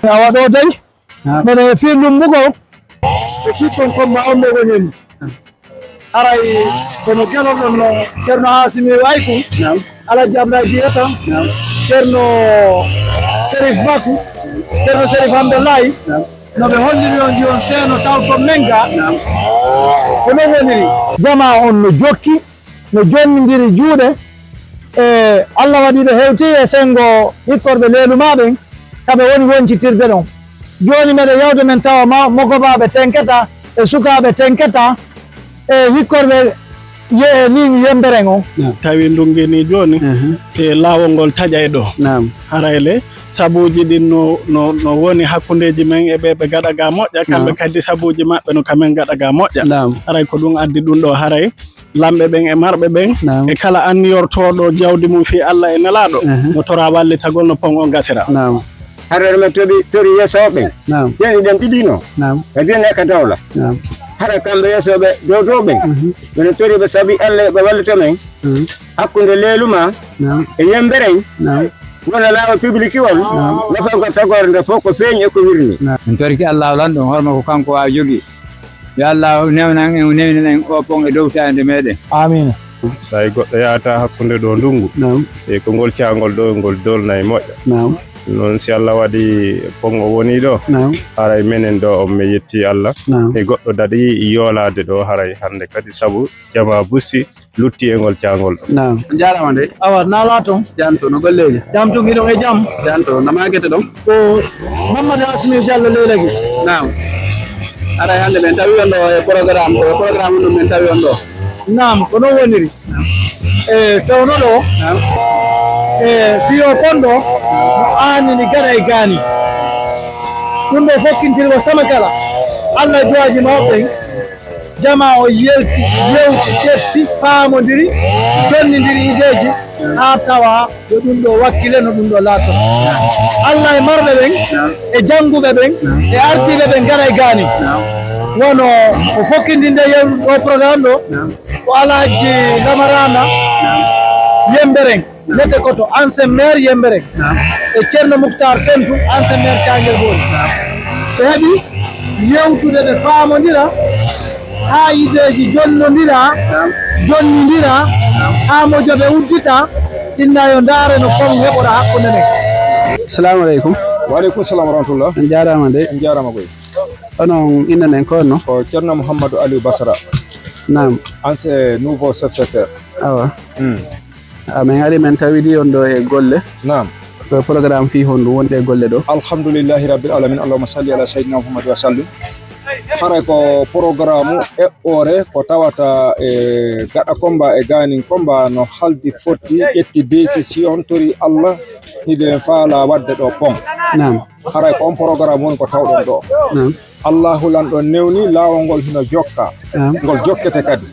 awaɗo tawi mene firdum bugo e fikkon komma on ɗo woni aray kono keloɗon no ceerno Hasimi Wayku Alaji Abdoulaye Diyata ceerno Serif Bakou ceerno Serif Hamdallahi noɓe holliri on jiwon seeno taw to menga ko non woniri jama on no jokki no jonnidiri juuɗe e Allah waɗi ɗo hewti e sengo hikkorɓe leelumaɓen kaɓe woni woncitirde ɗon joni meɗen yewde men tawa mogobaɓe tenketa e sukaɓe tenketa e hikkorɓe ligne yemberen o tawi ndungeni joni e lawol ngol taƴay ɗo harayle sabuji ɗin no woni hakkudeji men e ɓe gaɗa ga moƴƴa kamɓe kadi sabuji maɓɓe no kamen gaɗa ga moƴƴa haray ko ɗum addi ɗum ɗo haray lamɓe ɓen e marɓe ɓen e kala anniyortoɗo jawdi mum fi Allah e nelaɗo mo tora wallitagol no pon o gasira harar ma tori yesoɓe jeni ɗen ɗiɗino kadi ne ka dawla hara kamɓe yesoɓe dow ɓen ɓene tori ɓe saabi Allah ɓe wallita men hakkude leeluma e yemberen wona laawa public won nafan ko tagore nde fof ko feeñi e ko wirni min torki Allah lan ɗon horma ko kanko wawi jogui yo Allah newnan en newnen en o pon e dowtade meɗen amina so tawi goɗɗo yahata hakkude ɗo ndungu e ko ngol cangol ɗo ngol dolna e moƴƴa noon si Allah waɗi pon o woni ɗo haray menen ɗo on mi yetti Allah e goɗɗo daɗi yoolade ɗo haray hande kadi saabu jama busti lutti e ngol cangol ɗo jarama nde awa nala toon janto no golleji jam to giɗon e jaam janto namagete ɗon ko Mamadou Hasimi Diallo Leylagui aray hande men tawi on ɗo e programme ɗum men tawi on ɗo nam ko non woniri e fewno ɗo e fiyo kon ɗo no anini gaɗa e gaani ɗum ɗo fokkintirgo sama kala Allah jowaji mawɓen jama o yewti ƴetti faamodiri jonnidiri ideji ha tawa yo ɗum ɗo wakkile no ɗum ɗo laato Allah e marɓe ɓen e jannguɓe ɓen e artiɓe ɓen gaɗa e gaani wono o fokkindinde o programme ɗo ko Alaji Lamarana Yemberen nete koto ancien maire Yemberen e ceerno Moukhtar Sentou ancien maire Thiangel Boli ɓe heeɓi yewtude ɓe faamodira ha ideji jonnidira ha mojoɓe uddita inna yo ndaare no kon heɓoɗa hakkude men. Assalamu aleykum. Wa aleykum salam wa rahmatullah. En jarama de. En jarama koy. Onon innanen ko no ko ceerno Mouhamadou Aliou Basara ancien nouveau secrétaire awa min ari men tawidi on ɗo e golle ko programme fi honɗum wonde e golle ɗo alhamdoulillahi rabbil alamin allahumma salli ala sayyidina Muhammad wa sallim haray ko programme eɓɓore ko tawata e gaɗa combat e ganin combat no haldi fotti ƴetti décision tori Allah hiɗen faala wadde ɗo pon haray ko on programme woni ko tawɗon ɗo Allahu lan ɗon newni laawol ngol hino jokka ngol jokkete kadi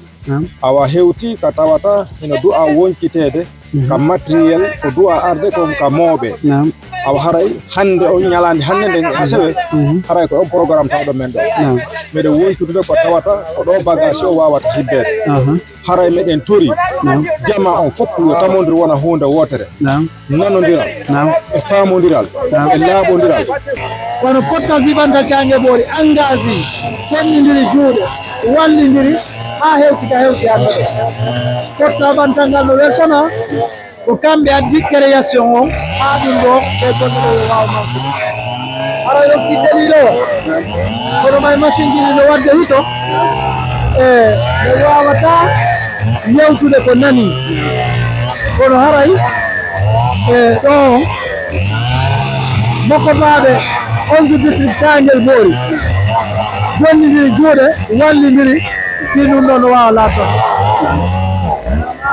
awa hewti ka tawata hino du'a woncitede ka matériel ko du'a arde ko ka mooɓe awa haray hande on ñalande hande nden e asewe haray ko on programme tawɗo men ɗo meɗen wontude ko tawata ko ɗo bagage o wawata hibbede haray meɗen tori jama on fof yo tamodir wona hunde wotere nanodiral e famodiral e laaɓodiral kono pottal wiɓanta Thiangel Boli engagé tennidiri juuɗe wallidiri ha hewti ka hewti hande ɗo pottal bantal ngal no weltona ko kamɓe addi création o ha ɗum ɗo ɓe gonɗo ɗo wawa mansude hara yokki dalil o kono may machine jiɗi no wadde hito e ɓe wawata yewtude ko nani kono haray e ɗo mokkotaɓe 11 district Thiangel Boli jonnidiri juuɗe wallidiri fi ɗum ɗo no wawa laato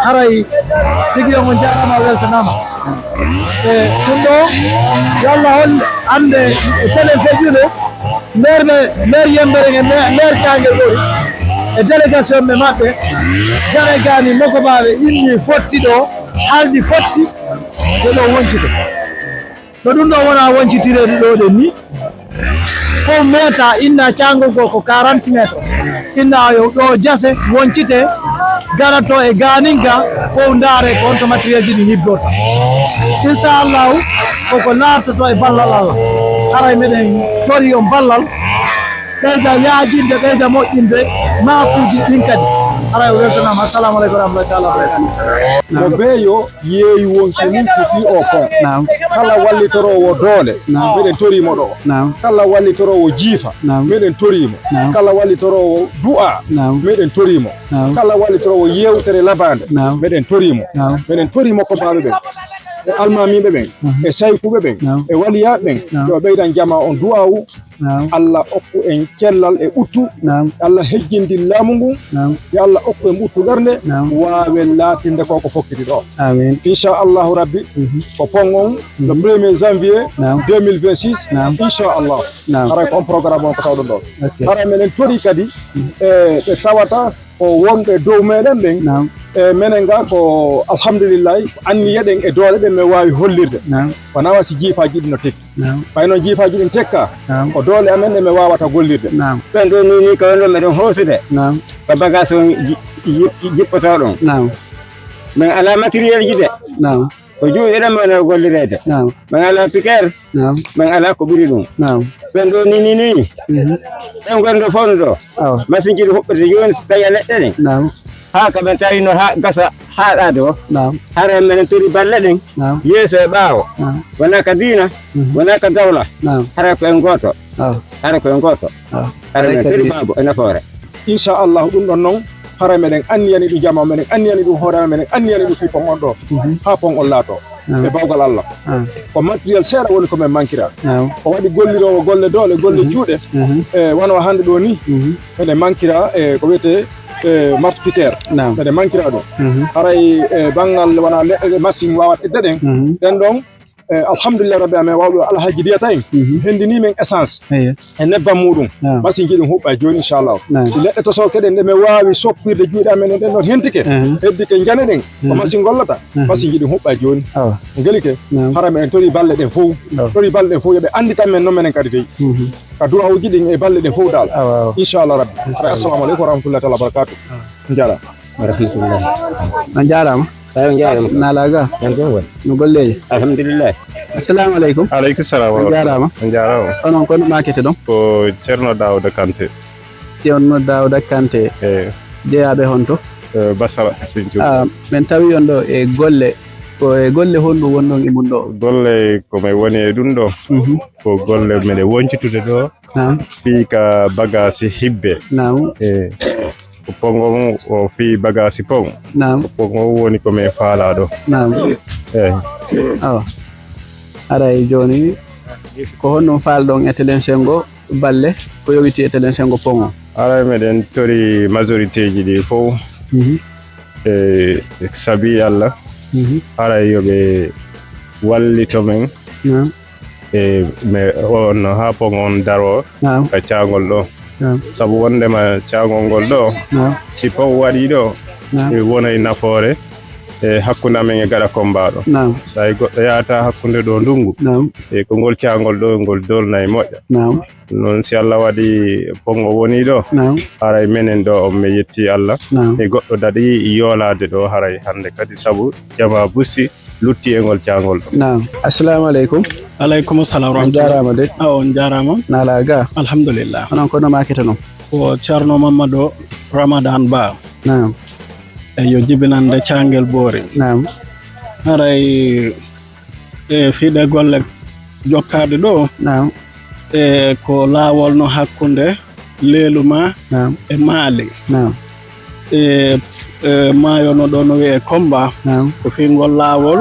haray tigi on jarama weltanama e ɗum ɗo yo Allah hol ande télé fejude maire Yemberen e maire Thiangel Boli e délégation ɓe maɓɓe jare gani mokobaɓe inni fotti ɗo haldi fotti ɗo ɗo woncite ɗo ɗum ɗo wona woncitirede ɗo ɗen ni fof meta inna cangol gol ko 40 métres inna yo ɗo jase woncite garato e ganinga fof ndaare ko onto matériel ji ɗi hibbota inchallahu koko nartoto e ballal Allah haray meɗen tori on ballal ɓeyda yaajinde ɓeyda moƴƴinde maakuji ɗin kadi haray o weltanama. Assalamu aleykum wa rahmatullahi wa barakatuh. mo beeyo yeeyi wonki mum ko fi o pon kala wallitorowo doole meɗen torimo ɗo kala wallitorowo jiifa meɗen torimo kala wallitorowo du'a meɗen torimo kala wallitorowo yewtere labande meɗen torimo ko baaɓe ɓen e almamiɓe ɓen e saykuɓe ɓen e waliyaɓe ɓen yo ɓeydan jama on du'awu Allah okku en cellal e uttu Allah hejjindi laamu ngu yo Allah okku en uttu garnde waawen laatinde ko fokkiti ɗo inchallahu rabbi ko pon on le 1er janvier 2026 inchallah haray ko on programme on ko tawɗon ɗo hara menen tori kadi ɓe tawata o wonɓe dow meɗen ɓen menen ga ko alhamdulillahi anniya ɗen e doole ɗen min wawi hollirde wona wasi jiifaji ɗi no tekki ɓayno jiifaji ɗin tekka ko doole amen ɗe min wawata gollirde ɓen ɗo ni ko ɗo meɗen hoosude ko bagage on jippoto ɗon min ala matériel ji de ko juuɗe ɗen mene gollirede min ala piqueur min ala ko ɓuri ɗum ɓen ɗo ni ɓen gonɗo fawno ɗo machine ji ɗi huɓɓete joni so tawi a leɗɗe ɗen ha kaɓen tawino ha gasa haɗade o hara menen tori balle ɗen yeeso e ɓaawo wona ka diina wona ka dawla hara ko en goto hara men tori baabo e nafoore inchallah ɗum ɗon noon hara meɗen anniyani ɗum jama meɗen anniyani ɗum hoorema meɗen anniyani ɗum fi pon on ɗo ha pon on laato e bawgal Allah ko matériel seeɗa woni komin manquira ko waɗi gollirowo golle doole golle juuɗe e wona hande ɗo ni meɗen manquira e ko wiyete martu piqueur meɗen manquira ɗum haray banggal wona leɗɗe machine wawat edde ɗen ɗen ɗon alhamdulillah rabbi amen wawɓe alhaji ndiyata en hendini men essence e nebbam muɗum machine ji ɗum huɓɓa joni inchallah si leɗɗe to sowkeɗen ɗe min wawi soppirde juuɗe amen ɗen ɗon hentike heddike jane ɗen ko machine gollata machine ji ɗum huɓɓa joni gelike hara meɗen tori balle ɗen fof yooɓe andi tan men noon menen kadi dey ka duwawuji ɗin e balle ɗen fof dal inchallah rabbi hara assalamu aleykum wa rahmatullahi taala wa barakatuh jaara rahmatullah on jarama tawi jarama nalaga no golleji alhamdulillah assalamu aleykum aleykum salam on jarama onon kon makete ɗon ko ceerno Daouda Kanté jeeyaɓe honto Basara Sinthiou min tawi on ɗo e golle ko e golle honɗum wonɗon e mum ɗo golle komin woni e ɗum ɗo ko golle meɗe woncitude ɗo fii ka bagage hibbe ko pongon o fii bagage pon pongon woni komin faala ɗo aray joni ko honɗum falɗon e telen sengo balle ko yowiti e telen sengo pon o aray meɗen tori majorité ji ɗi fof sabi Allah haray yoɓe wallito men on ha pon on daro ka caangol ɗo sabu wondema caangol ngol ɗo si pon waɗi ɗo wona e nafoore e hakkunde amen e gaɗa kombaɗo so ay goɗɗo yahata hakkunde ɗo ndungu e ko ngol caangol ɗo ngol dolna e moƴƴa noon si Allah waɗi pongo woni ɗo haray menen ɗo on mi yetti Allah e goɗɗo daɗi yoolade ɗo haray hande kadi sabu jama busti lutti e ngol caangol ɗo assalamu aleykum aleykum salam on jarama de on jarama nalaga alhamdulillah onon kono makete noon ko ceerno Mamadou Ramadan Ba yo jibinande caangel boori haray e fiiɗe golle jokkade ɗo e ko laawol no hakkunde leeluma e maali e maayo no ɗo no wiye Komba ko fingol laawol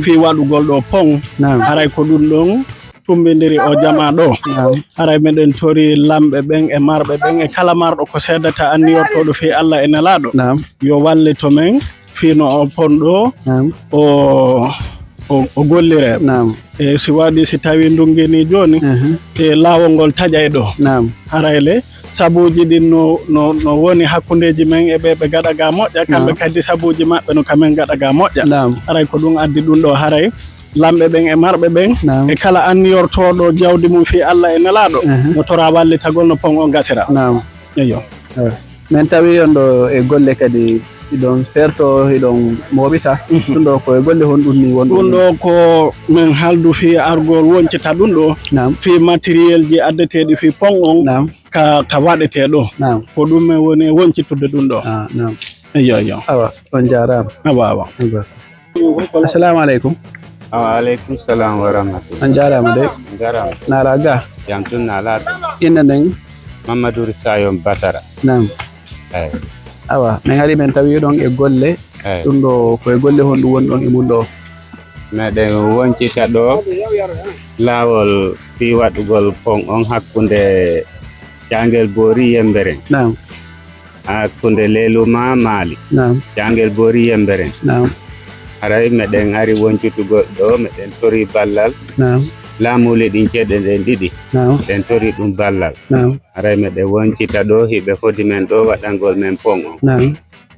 fi waɗugol ɗo pon haray ko ɗum ɗon tumbidiri o jama ɗo haray meɗen tori lamɓe ɓen e marɓe ɓen e kala marɗo ko seedata anniyortoɗo fi Allah e nelaɗo yo wallito men fino o pon ɗo o gollire e si waɗi si tawi ndungini joni e laawol ngol taƴay ɗo harayle sabuji ɗin no woni hakkundeji men e ɓe gaɗa ga moƴƴa kamɓe kadi sabuji maɓɓe no kamen gaɗa ga moƴƴa haray ko ɗum addi ɗum ɗo haray lamɓe ɓen e marɓe ɓen e kala anniyortoɗo jawdi mum fi Allah e nelaɗo no tora wallitagol no pon o gasira eyo min tawi on ɗo e golle kadi iɗon ferto iɗon moɓita ɗum ɗo koye golle honɗum ni won ɗum ɗo ko min haldu fi argol woncita ɗum ɗo fi matériel ji addeteɗi fi pon on ka waɗeteɗo ko ɗum min woni woncitude ɗum ɗo iyo awa on jarama awa assalamu aleykum aleykum salam wa rahmatullah on jarama de jarama nala ga jam tun nala inna nden Mamadou Sayon Basara awa min ari men tawi ɗon e golle ɗum ɗo koye golle honɗum woni ɗon e mum ɗo meɗen woncita ɗo laawol fi waɗugol pon on hakkunde Jangel Bori Yemberen hakkunde Leluma Mali Jangel Bori Yemberen haray meɗen ari woncitugol ɗo meɗen tori ballal laamule ɗin ceɗe ɗen ɗiɗi ɗen tori ɗum ballal haray meɗen woncita ɗo hiɓe foti men ɗo waɗangol men pon on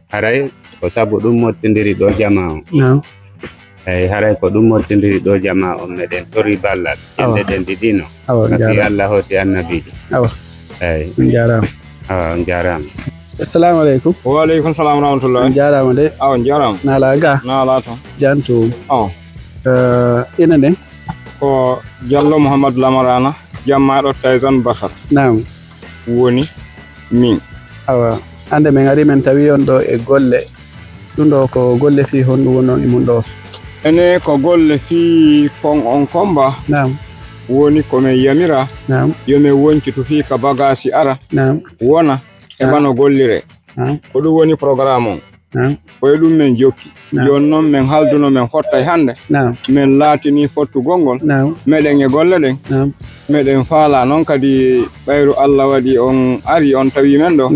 haray ko sabu ɗum mottidiri ɗo jama on eyyi haray ko ɗum mottidiri ɗo jama on meɗen tori ballal ceɗe ɗen ɗiɗino kafi Allah hoti annabijo eyyi on jarama on jarama assalamu aleykum wa aleykum salam wa rahmatullah on jarama de on jarama nala ga nala to janto ina nden ko Diallo Mouhamadou Lamarana jammaɗo Tyson Basar woni min awa ande min ari men tawi on ɗo e golle ɗum ɗo ko golle fi honɗum woni on e mum ɗo ene ko golle fi pon on komba woni komin yamira yomin woncitu fi ka bagasi ara wona e bano gollire ko ɗum woni programme on koye ɗum min jokki jon noon min halduno min fottay hande min laatini fottugol ngol meɗen e golle ɗen meɗen faala noon kadi ɓayru Allah waɗi on ari on tawi men ɗo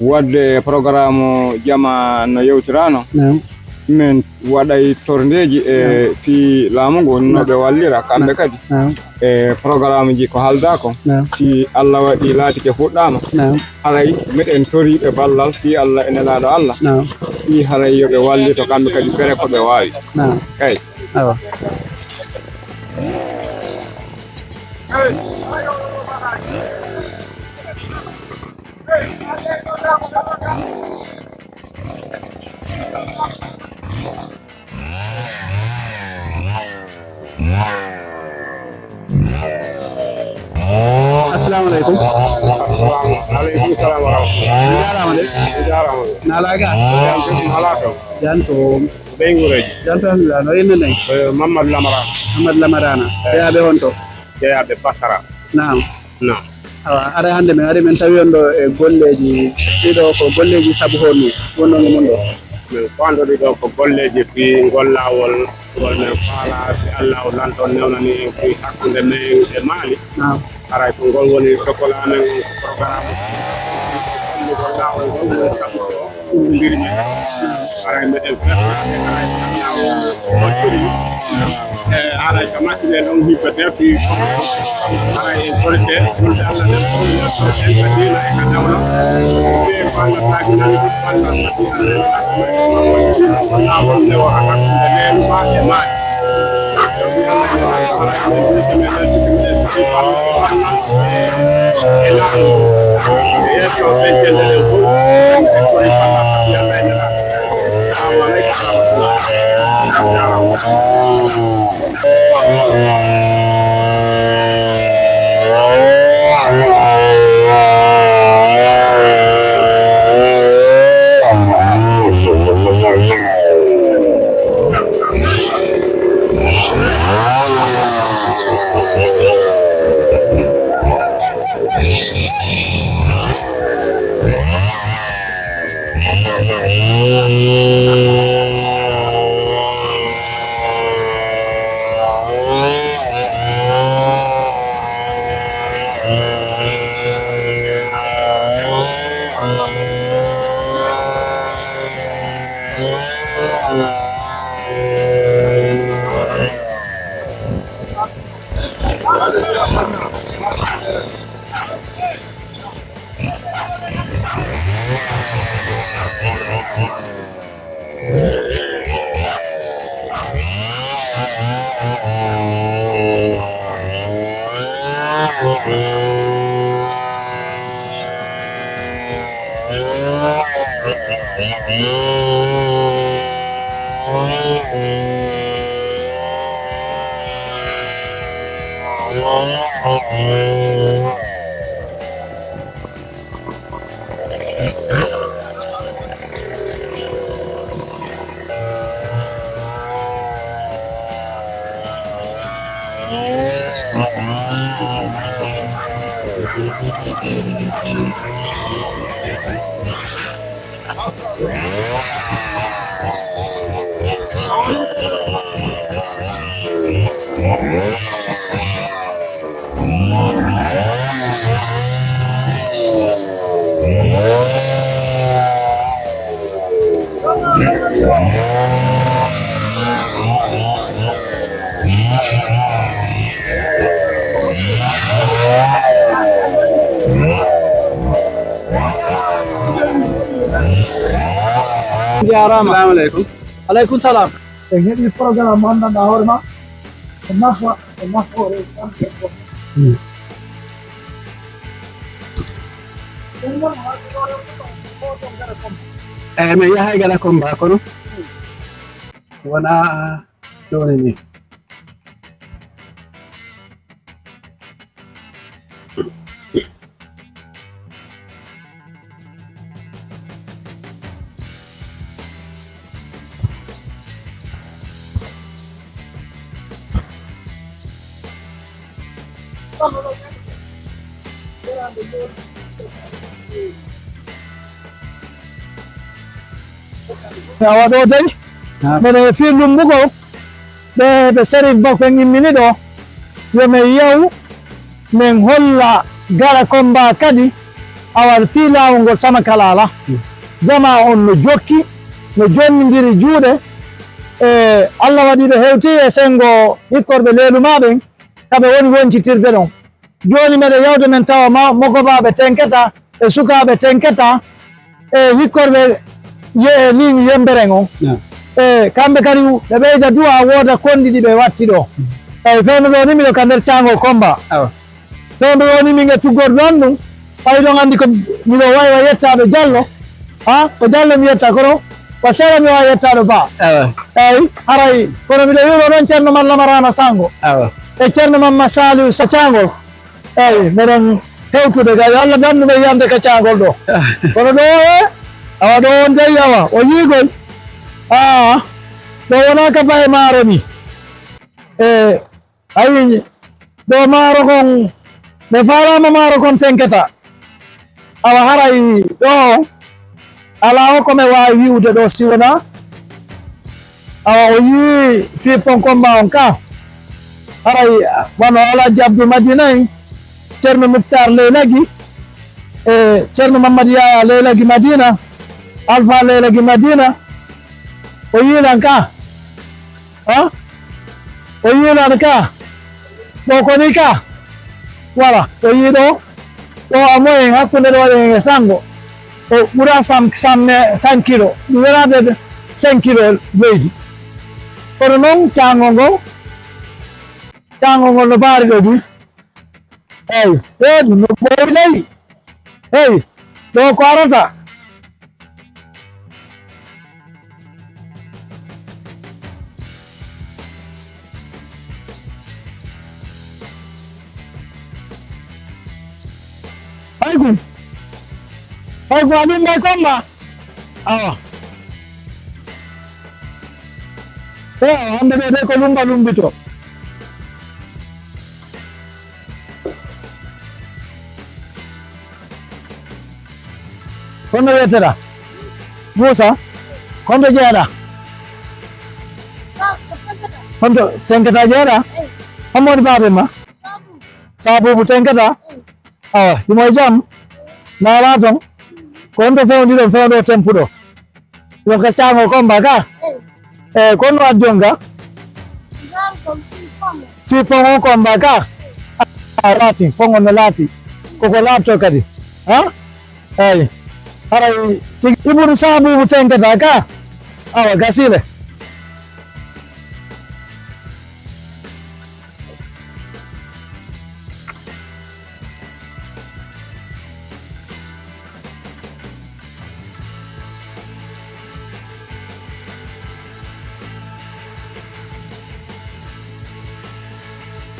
wadde programme jama no yewtirano min waɗay torndeji e fi laamu ngu no ɓe wallira kamɓe kadi e programme ji ko haldako si Allah waɗi laatike fuɗɗama haray meɗen toriɓe ballal fi Allah e nelaɗo Allah fi haray yoɓe wallito kamɓe kadi fere ko ɓe wawi kay assalamu aleykum aleykum salam wa rahmatullah jarama de nala ga janto ɓey wureji janto alhamdulillah no inna nden Mamadou Lamarana jeeyaɓe on to jeeyaɓe Basara awa ara hande min ari min tawi on ɗo e golleji ɗiɗo ko golleji saabu honnu wonnon e mum ɗo min fandori ɗo ko golleji fi gollawol ngol men faala si Allah o lanton newnani fi hakkude men e Mali haray ko ngol woni sokola men programme gollawol ngol woni sabu ɗumdiri men haray meɗen fertade haray haray haray ko maccinen on hibbete fi haray en korite wonde Allah nden en ka dina e ka dawla e fallataki nan fallataki lawol nde o hakkude Leluma e Mali Yeah. Assalamu alaikum. Alaikum salam. Ini program mana na horma? Kenapa orang me yahay gala komba kono wana dole ni Awado dai mene fi lumbugo be sari bako ngimini do yo me yaw men holla gara komba kadi awal fi lawol sama kalala jama on no jokki no jonnidiri juude Allah wadi do hewti e sengo hikkorbe lelu maben kabe woni woncitirde don joni mede yawde men tawa moko babe tenketa e sukabe tenketa hikkorbe ye ni yemberengo kambe kari be beja duwa woda kondidi be watti do feno do ni mi do kander chango komba feno do ni mi ngatu gordon ay do ngandi ko mi do way way yettado jallo ko jallo mi yetta ko sera mi way yettado ba haray kono mi do yuro non cerno malla marana sango e cerno mamma salu sa chango meren hewtude ga Allah dandu be yande ka changol do kono do awado on dayawa o yigol do wona ka bay maro ni ay do maro kon be fara maro kon tenketa awa haray do ala ko me wa wiude do siwona awa o yi fi pon komba on ka haray wano ala jabdu madina cerno muktar leelagi cerno mamadiya leelagi madina alfa leelagi madina o yilan ka o yilan ka do koni ka wala o yido do amoy hakkunde do e sango o ɓura sam 5 kilo ɗum welade 5 kilo leydi kono noon cangol ngol no baari ɗo du eyyi ɓeeɗu no ɓooyi ley eyyi ɗo ko arata haykum aɗum ɓay komba awa hande ɓe de ko lumba lumbito kono wiyetera Musa konto jeeɗa konto tenketa jeeɗa hommode babe ma Sabubu tenketa awa ɗum e jam naala ton ko on to fewniɗon fewno tempuɗo yo ka cango komba ka kono ad jonga si pongo komba ka laati pongo no laati koko laabto kadi eyi haray iɓuru Sabubu tenketa ka awa gasile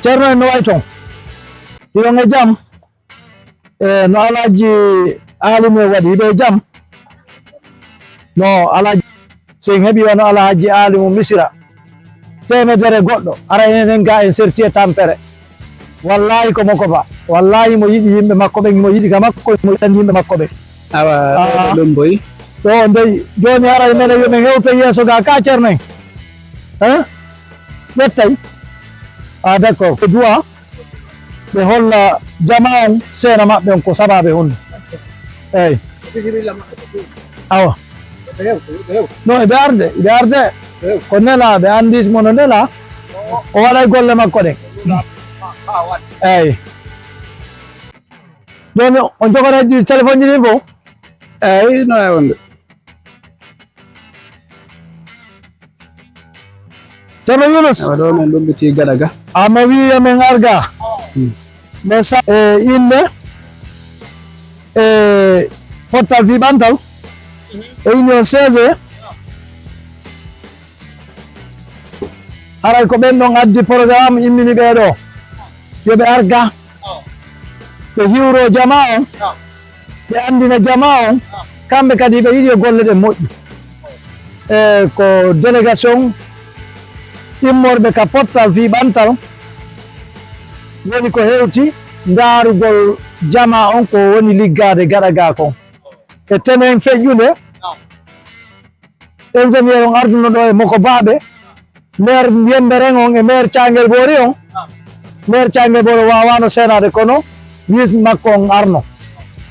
ceerno en no way toon hiɗon e jam no alaji alimu waɗi hiɗo e jam no alaji sen heɓi wano alaji alimu misira temedere goɗɗo ara enen ga en serti e tampere wallahi ko moko ba wallahi mo yiɗi yimɓe makko ɓe mo yiɗi ka makko mo yiɗani yimɓe makko ɓe awa ɗum boyi to ndeyi joni ara mene yomin hewta yeeso ga ka ceerno en ƴettay d' accord ɓe duwa ɓe holla jama on seena maɓɓe on ko sababe hunde eyyi awa non eɓe arde ko nela ɓe andi mono nela o waɗay golle makko ɗen eyyi joni on jogoreji téléphone ji ɗin fo eyyi no e wonde ceerno Yunus awa ɗo min lumbiti gaɗa ga ama wi amen arga mais sa inde pottal fi ɓantal e union 16 haray ko ɓen ɗon addi programme immini ɓeɗo yoɓe arga ɓe hiwro jama on ɓe andina jama on kamɓe kadi ɓe yiɗi golle ɗe moƴƴi ko délégation immorɓe ka pottal fi ɓantal woni ko hewti darugol jama on ko woni liggade gaɗa ga kon e temen feƴƴude ingénieur on arduno ɗo e moko baɓe maire Yemberen on e maire Thianguel Bori on maire Thianguel Bori wawano senade kono wis makko on arno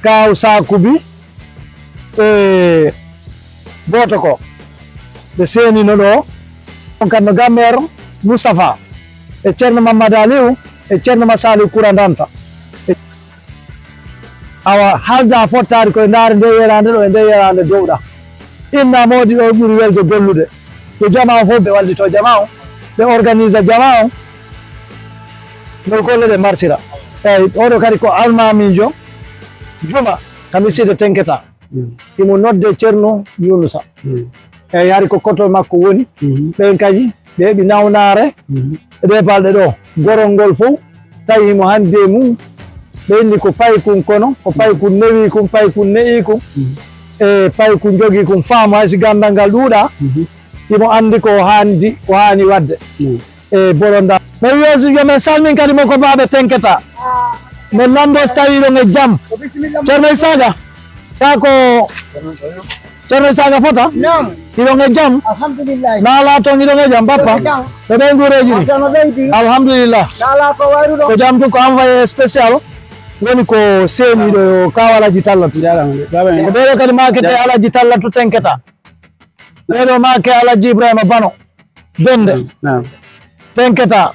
kaw Sakubi e goto ko ɓe senino ɗo on kadno gammaire Moustapha e ceerno Mamadou Aliou e ceerno Masali Kourandanta awa halda fottari koye ndaari nde yerande ɗo e nde yerande dowɗa inna modi ɗo ɓuuri welde gollude to jama o fof ɓe wallito jama o ɓe organise jama o no golle ɗe marsira eyyi oɗo kadi ko almamijo Juma kamiside Tenketa imo nodde ceerno Yunusa eyyi hari ko koto makko woni ɓen kadi ɓe heeɓi nawnare ɗe balɗe ɗo gorol ngol fof tawimo hande mum ɓe inni ko payi kum kono ko payi kum newi kum payi kum ne'i kum e payi kum jogui kum faamu haysi gandal ngal ɗuuɗa imo andi ko hani wadde e boronda mi wiyosi jomen salmin kadi mo ko baɓe Tenketa min lando so tawi ɗon e jaam ceerno Isaga ka ko ceerno Isaga fota iɗon e jaam naala toon iɗon e jaam bappa ɓe ɓen guureji ni alhamdulillah ko jaam tun ko envoyé spécial woni ko seeniɗo kaw Alaji Tallatu ko ɓeɗo kadi makete Alaji Tallatu Tenketa ɓeɗo make Alaji Ibrahima Bano Bende Tenketa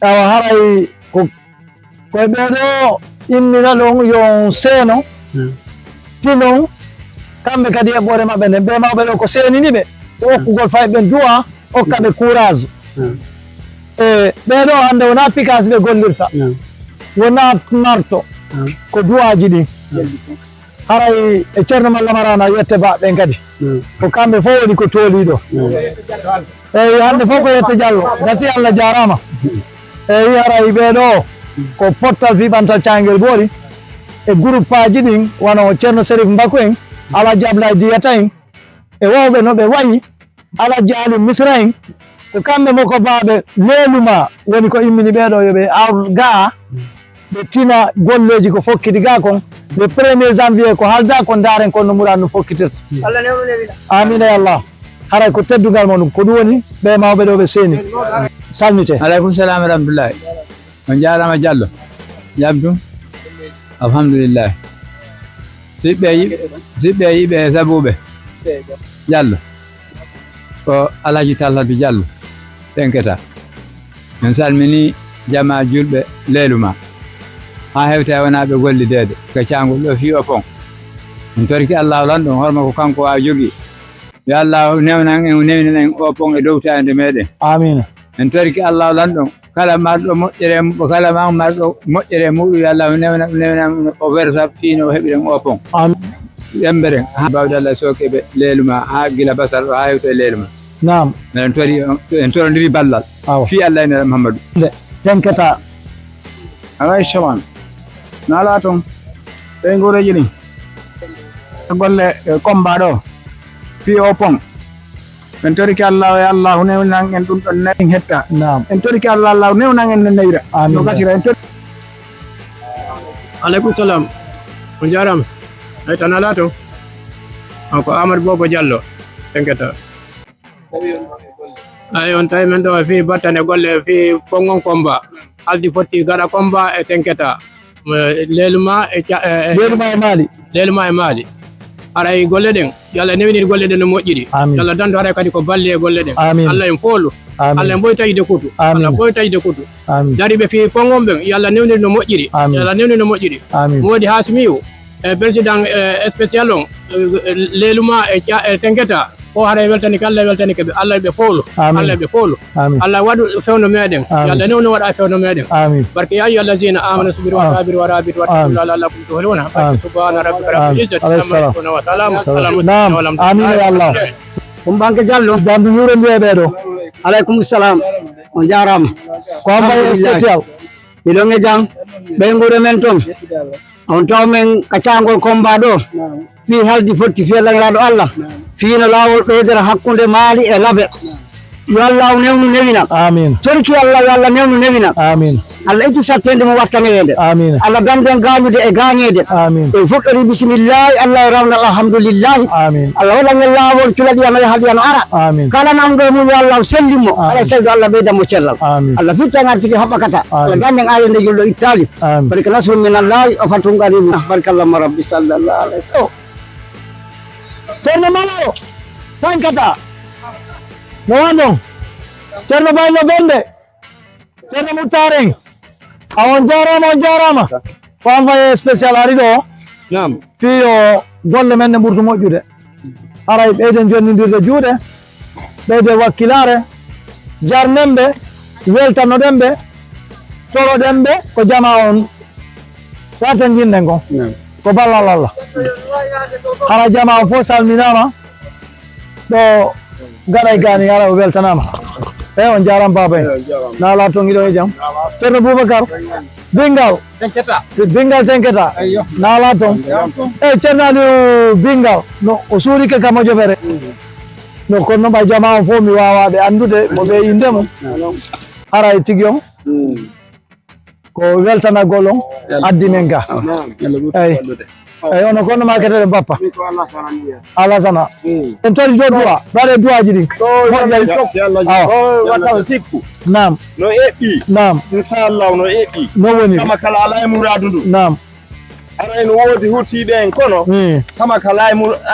awa haray koye ɓeɗo immina ɗon yo seeno tinon kamɓe kadi eɓɓore maɓɓe nden ɓe mawɓe ɗo ko seeniniɓe e hokkugol fayɓe du'a hokkaɓe courage e ɓeɗo hande wona pikas ɓe gollirta wona marto ko du'aji ɗin haray e ceerno Malla Marana yette baɓɓen kadi ko kamɓe fof woni ko tooliɗo eyyi hande fof ko yette Diallo gasi Allah jarama eyyi haray ɓeɗo ko pottal fiɓantal Thianguel Bori e groupe aji ɗin wano ceerno Sérif Mbakou en Alaji Ablaye Diyata en e wawɓe no ɓe wayi Alaji Ali Misra en ko kamɓe moko baɓe leeluma woni ko immini ɓeɗo yoɓe ga ɓe tina golleji ko fokkiti ga kon le 1er janvier ko halda ko daren kon no muɗa no fokkitirta amina ya Allah haray ko teddugal mon ko ɗum woni ɓe mawɓe ɗo ɓe seeni salmite aleykum salam wa rahmatullahi on jarama Diallo jam tum alhamdulillah siɓɓe yiɓe e sabuɓe Diallo ko Alaji Tallatu Diallo Tenketa min salmini jama julɓe leeluma ha hewte wonaɓe gollidede ko cangol ɗo fi o pon min torki Allah lan ɗum horma ko kanko wawi jogui yo Allah newnan en newnan en o pon e dowtade meɗen amina min torki Allah lan ɗum kala marɗo moƴƴere kala marɗo moƴƴere muɗum yo Allah newnan o werta fiino heɓiren o pon Yemberen ha bawde Allah sokeɓe leeluma ha gila basal ha hewto e leeluma nam miɗen tori en torodiri ballal fi Allah ene Muhammadu Tenketa alay shaman nala ton be ngoreji ni golle combat do fi opon en tori ki Allah ya Allah ne nan en dum don nayi hetta naam en tori ki Allah Allah ne nan en nayira amin no gasira en tori alaikum salam on jaram ay tanala to ko Amar Bobo Diallo tenketa ay on tay men do fi battane golle fi pongon combat aldi fotti gara combat e tenketa leluma e mali aray golle den yalla newini golle den no mojjiri yalla dando aray kadi ko balle e golle den Allah en folu Allah en boytayde kutu Allah boytayde kutu dari be fi pongom ben yalla newini no mojjiri yalla newini no mojjiri modi hasmiu président spécial on leluma e tenketa o haray weltani kala weltani ke Allah be folu Allah be folu Allah wadu fewno meden yalla newno wada fewno meden barke ya ayyuhal ladzina amanu sabiru wa sabiru wa rabitu wa taqullu la'allakum tuflihuna subhana rabbika rabbil izzati amma yasifun wa salamun amin ya Allah banke Diallo jamdu yuro mbiye do alaikum salam on jaram ko ambay spécial ilonge jang be ngure men ton on taw men kacangol combat do fi haldi fotti fi lagiraɗo Allah fiino lawol ɓeydere hakkunde maali e labe yo Allah newnu newina amin torki Allah yo Allah newnu newina amin Allah ittu sattende mo wattanede amin Allah ganden gañude e gañede amin e fuɗɗori bisimillahi Allah rawna alhamdulillahi amin Allah waɗange lawol cuulaɗiyano e haadiyano ara amin kala namdo mum yo Allah sellimmo ala seldo Allah ɓeydanmo cellal amin Allah fittagade sigi haɓɓakata Allah ganden ayende julɗo ittali barika nasru min allahi o fatum garimu barikallahuma rabbi sallallahu alayhi wa sallam Cerno Malo tankata no wano Cerno Bayno Bende Cerno Mutareng on jarama ko envoyé spécial ari do naam fi o golle men burtu moƴƴude aray ɓeyden jonnidirde juuɗe ɓeyde wakkilare jarnemɓe weltanoɗenɓe toroɗenɓe ko jama on waten jinnen ko ko ballal Allah hara jama on fof salminama ɗo gaɗay gani ara o weltanama on jaram baba en nala to giɗo e jaam Ceerno Boubacar Bingal tenketa nala toon Ceerno Aliou Bingal no o suurike kam o jofere no kono ɓay jama on fof mi wawaɓe andude mo ɓe indemo ara e tigi on ko weltanagol on addi men ga eyi ono kono ma keteden bappa Alasana en tori do duwa bare duwaji ɗi wata sikku nam no eɓɓi nam inchallah no eɓɓi no woni sama kala ala e muradu ndu nam ara en woodi hurtiɓe en kono sama kala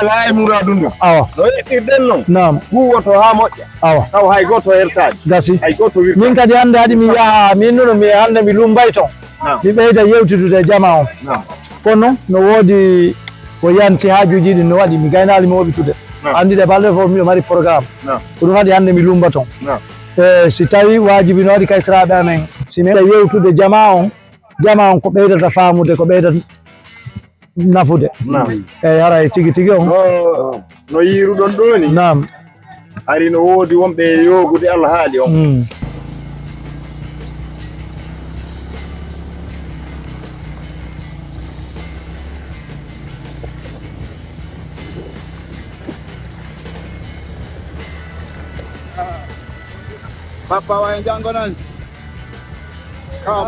ala e muradu ndu awa no eɓɓirɗen noon nam huwoto ha moƴƴa awa taw hay goto hersade gasi hay goto wirta min kadi hande haɗi mi yaha min nuno mi hande mi lumbay ton mi ɓeyda yewtitude jama on kono no woodi ko yanti hajuji ɗi no waɗi mi gaynali mi woɓitude andiɗe balɗe fof miɗo mari programme ko ɗum waɗi hande mi lumba ton si tawi wajibi no waɗi kaysiraɓe amen si meɗa yewtude jama on ko ɓeydata famude ko ɓeydata nafude eyi haray tigi on no yiruɗon ɗo ni nam ari no woodi wonɓe yogude Allah haali on Papa wa jango nan. Kau